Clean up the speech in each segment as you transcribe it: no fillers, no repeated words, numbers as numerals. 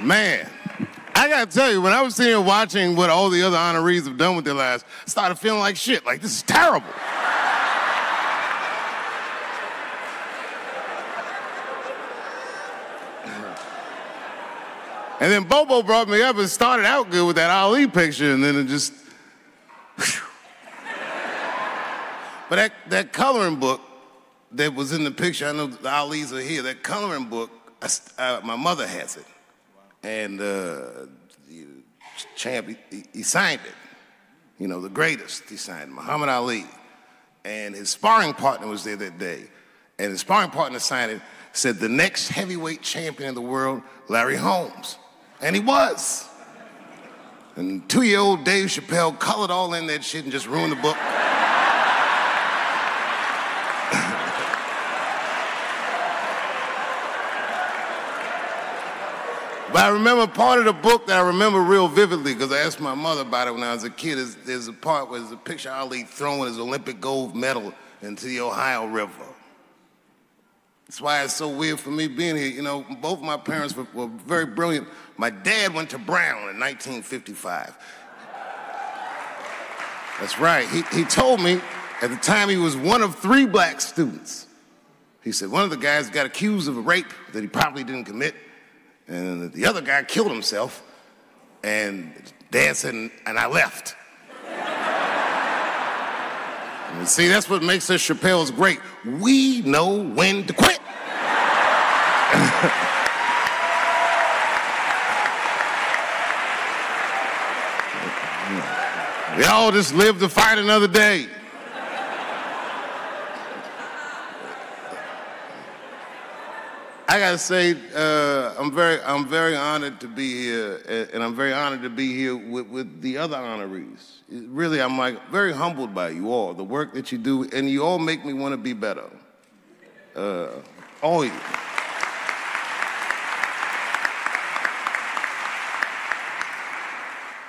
Man, I gotta tell you, when I was sitting here watching what all the other honorees have done with their lives, I started feeling like shit, like this is terrible. And then Bobo brought me up and started out good with that Ali picture, and then it just, whew. But that coloring book that was in the picture, I know the Ali's are here, that coloring book, my mother has it. And Champ, he signed it. You know, the greatest, he signed it, Muhammad Ali. And his sparring partner was there that day. And his sparring partner signed it, said the next heavyweight champion in the world, Larry Holmes. And he was. And 2-year-old Dave Chappelle colored all in that shit and just ruined the book. But I remember part of the book that I remember real vividly, because I asked my mother about it when I was a kid. There's a part where there's a picture of Ali throwing his Olympic gold medal into the Ohio River. That's why it's so weird for me being here. You know, both my parents were very brilliant. My dad went to Brown in 1955. That's right. He told me at the time he was one of 3 black students. He said one of the guys got accused of a rape that he probably didn't commit, and the other guy killed himself, and Dad said, and I left. And see, that's what makes us Chappelle's great. We know when to quit. We all just live to fight another day. I gotta say, I'm very honored to be here, and I'm very honored to be here with the other honorees. Really, I'm like very humbled by you all, the work that you do, and you all make me want to be better. All of you.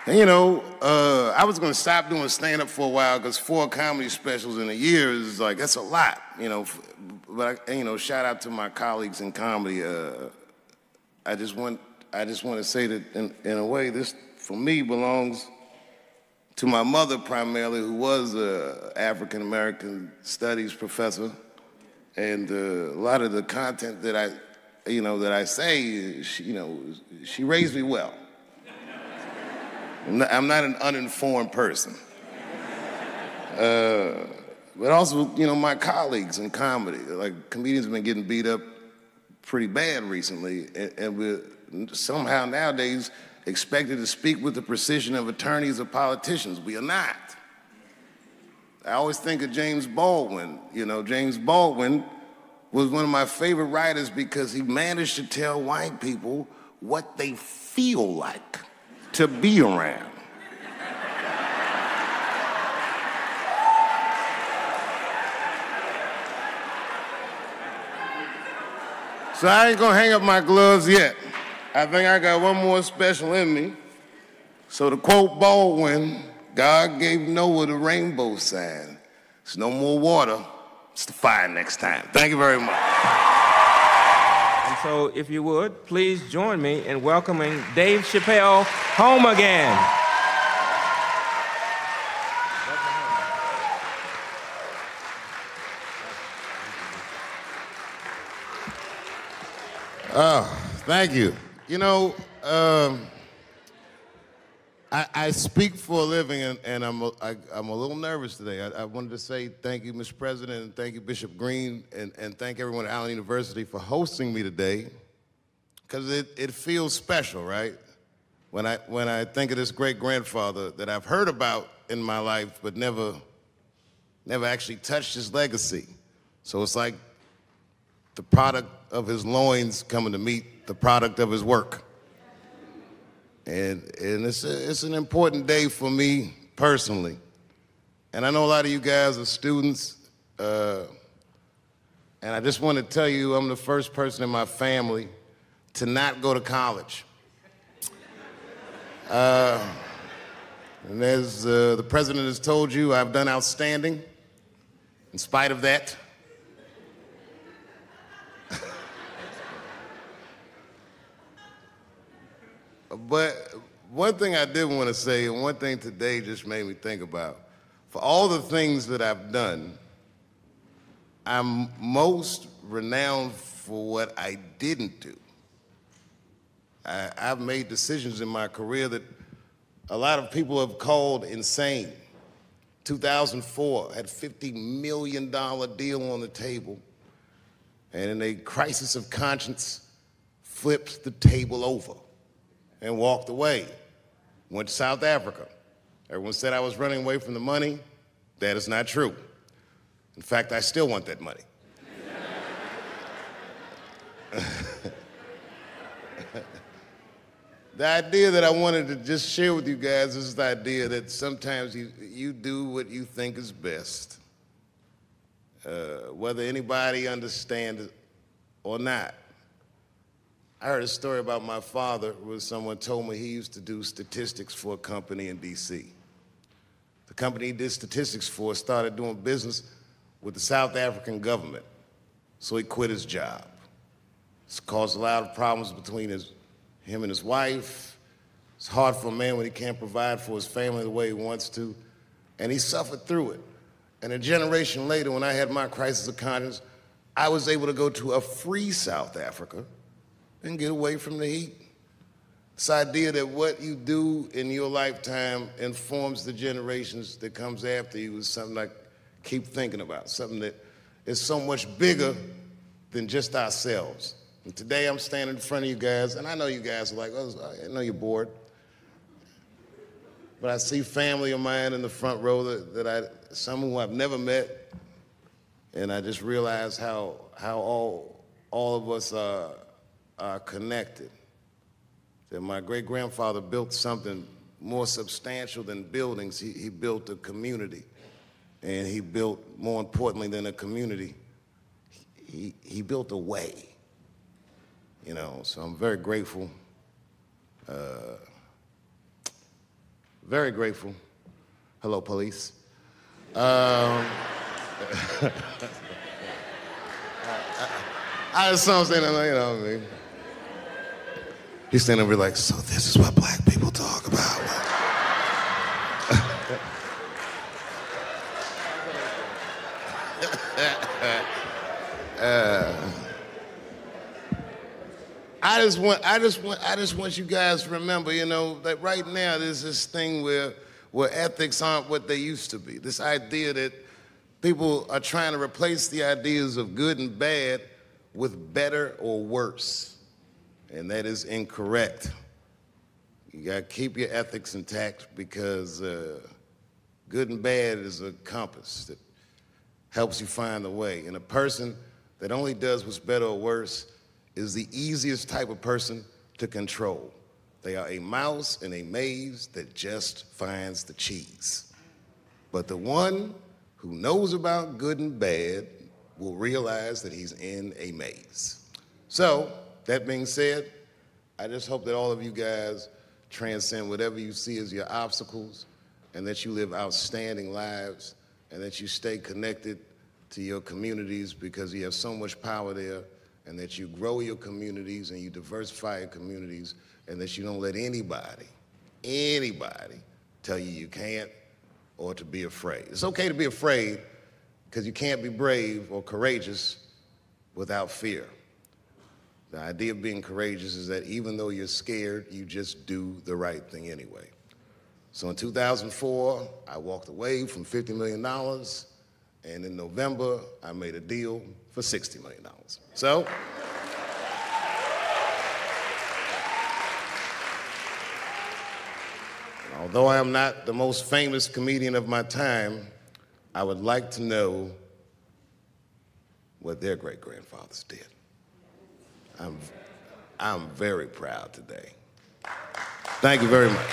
And you know, I was gonna stop doing stand-up for a while because 4 comedy specials in a year is like, that's a lot, you know. But you know, shout out to my colleagues in comedy. I just want to say that in a way, this for me belongs to my mother primarily, who was an African American studies professor, and a lot of the content that I say, she raised me well. I'm not an uninformed person. But also, you know, my colleagues in comedy, like comedians have been getting beat up pretty bad recently, and we're somehow nowadays expected to speak with the precision of attorneys or politicians. We are not. I always think of James Baldwin. You know, James Baldwin was one of my favorite writers because he managed to tell white people what they feel like to be around. So I ain't gonna hang up my gloves yet. I think I got one more special in me. So to quote Baldwin, God gave Noah the rainbow sign. It's no more water, it's the fire next time. Thank you very much. And so if you would, please join me in welcoming Dave Chappelle home again. Oh, thank you. You know, I speak for a living, and I'm a little nervous today. I wanted to say thank you, Mr. President, and thank you, Bishop Green, and thank everyone at Allen University for hosting me today, because it feels special, right? When I think of this great-grandfather that I've heard about in my life, but never actually touched his legacy. So it's like the product of his loins coming to meet the product of his work. And it's an important day for me personally. And I know a lot of you guys are students, and I just want to tell you I'm the first person in my family to not go to college. And as the president has told you, I've done outstanding. In spite of that, but one thing I did want to say, and one thing today just made me think about, for all the things that I've done, I'm most renowned for what I didn't do. I've made decisions in my career that a lot of people have called insane. 2004, had a $50 million deal on the table, and in a crisis of conscience, flipped the table over and walked away. Went to South Africa. Everyone said I was running away from the money. That is not true. In fact, I still want that money. The idea that I wanted to just share with you guys is the idea that sometimes you do what you think is best, whether anybody understands it or not. I heard a story about my father where someone told me he used to do statistics for a company in D.C. The company he did statistics for started doing business with the South African government, so he quit his job. It's caused a lot of problems between him and his wife. It's hard for a man when he can't provide for his family the way he wants to, and he suffered through it. And a generation later, when I had my crisis of conscience, I was able to go to a free South Africa and get away from the heat. This idea that what you do in your lifetime informs the generations that comes after you is something I keep thinking about, something that is so much bigger than just ourselves. And today I'm standing in front of you guys, and I know you guys are like, oh, I know you're bored. But I see family of mine in the front row some who I've never met, and I just realize how all of us are connected. That my great-grandfather built something more substantial than buildings. He built a community, and he built, more importantly than a community, he built a way. You know, so I'm very grateful. Very grateful. Hello, police. I just saw him saying, you know what I mean? He's standing over like, so this is what black people talk about. I just want you guys to remember, you know, that right now there's this thing where ethics aren't what they used to be. This idea that people are trying to replace the ideas of good and bad with better or worse. And that is incorrect. You gotta keep your ethics intact because good and bad is a compass that helps you find the way. And a person that only does what's better or worse is the easiest type of person to control. They are a mouse in a maze that just finds the cheese. But the one who knows about good and bad will realize that he's in a maze. So, that being said, I just hope that all of you guys transcend whatever you see as your obstacles and that you live outstanding lives and that you stay connected to your communities because you have so much power there, and that you grow your communities and you diversify your communities, and that you don't let anybody tell you you can't or to be afraid. It's okay to be afraid because you can't be brave or courageous without fear. The idea of being courageous is that even though you're scared, you just do the right thing anyway. So in 2004, I walked away from $50 million, and in November, I made a deal for $60 million. So, although I am not the most famous comedian of my time, I would like to know what their great-grandfathers did. I'm very proud today. Thank you very much.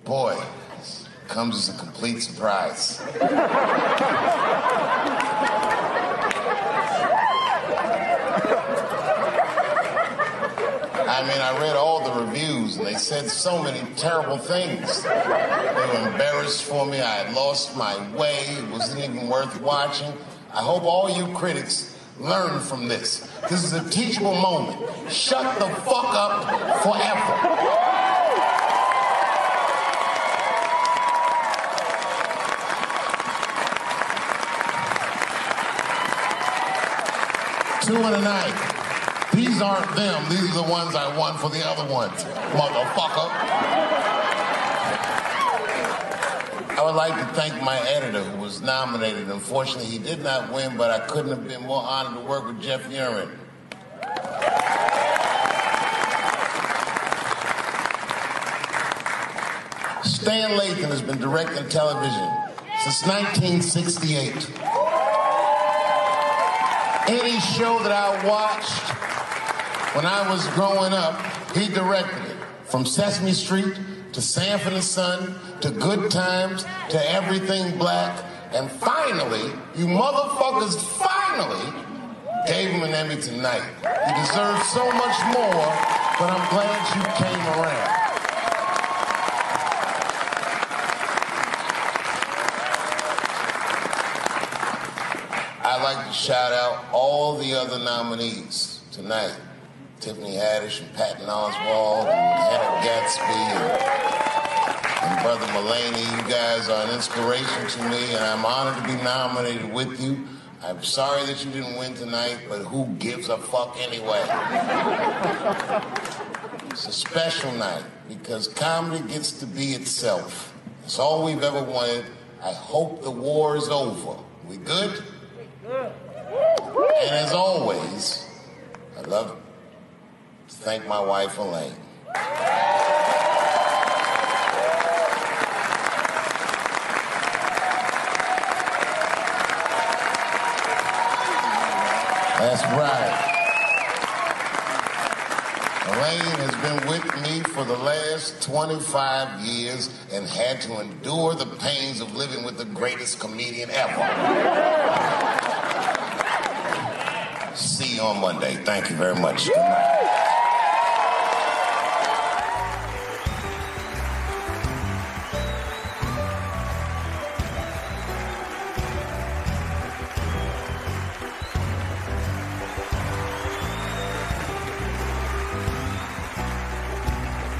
Boy, comes as a complete surprise. I mean, I read all the reviews, and they said so many terrible things. They were embarrassed for me. I had lost my way. It wasn't even worth watching. I hope all you critics learn from this. This is a teachable moment. Shut the fuck up forever. Two in a night. These aren't them. These are the ones I won for the other ones, motherfucker. I would like to thank my editor who was nominated. Unfortunately, he did not win, but I couldn't have been more honored to work with Jeff Urine. Stan Lathan has been directing television since 1968. Any show that I watched when I was growing up, he directed it. From Sesame Street to Sanford and Son to Good Times to Everything Black. And finally, you motherfuckers finally gave him an Emmy tonight. He deserves so much more, but I'm glad you came around. I'd like to shout out all the other nominees tonight. Tiffany Haddish and Patton Oswalt and Hannah Gatsby and Brother Mulaney. You guys are an inspiration to me, and I'm honored to be nominated with you. I'm sorry that you didn't win tonight, but who gives a fuck anyway? It's a special night because comedy gets to be itself. It's all we've ever wanted. I hope the war is over. We good? And as always, I'd love to thank my wife, Elaine. That's right. Elaine has been with me for the last 25 years and had to endure the pains of living with the greatest comedian ever. See you on Monday. Thank you very much. Good night.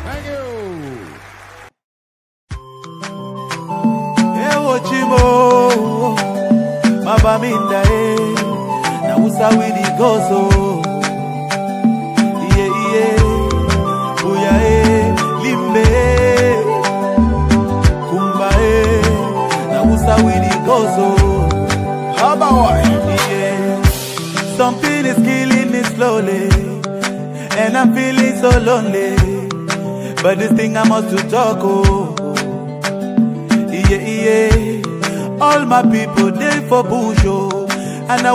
Thank you. Mabaminda na usawidi gozo uya limbe kumba na usawidi gozo something is killing me slowly and I'm feeling so lonely, but this thing I must to talk all my people they for bush and I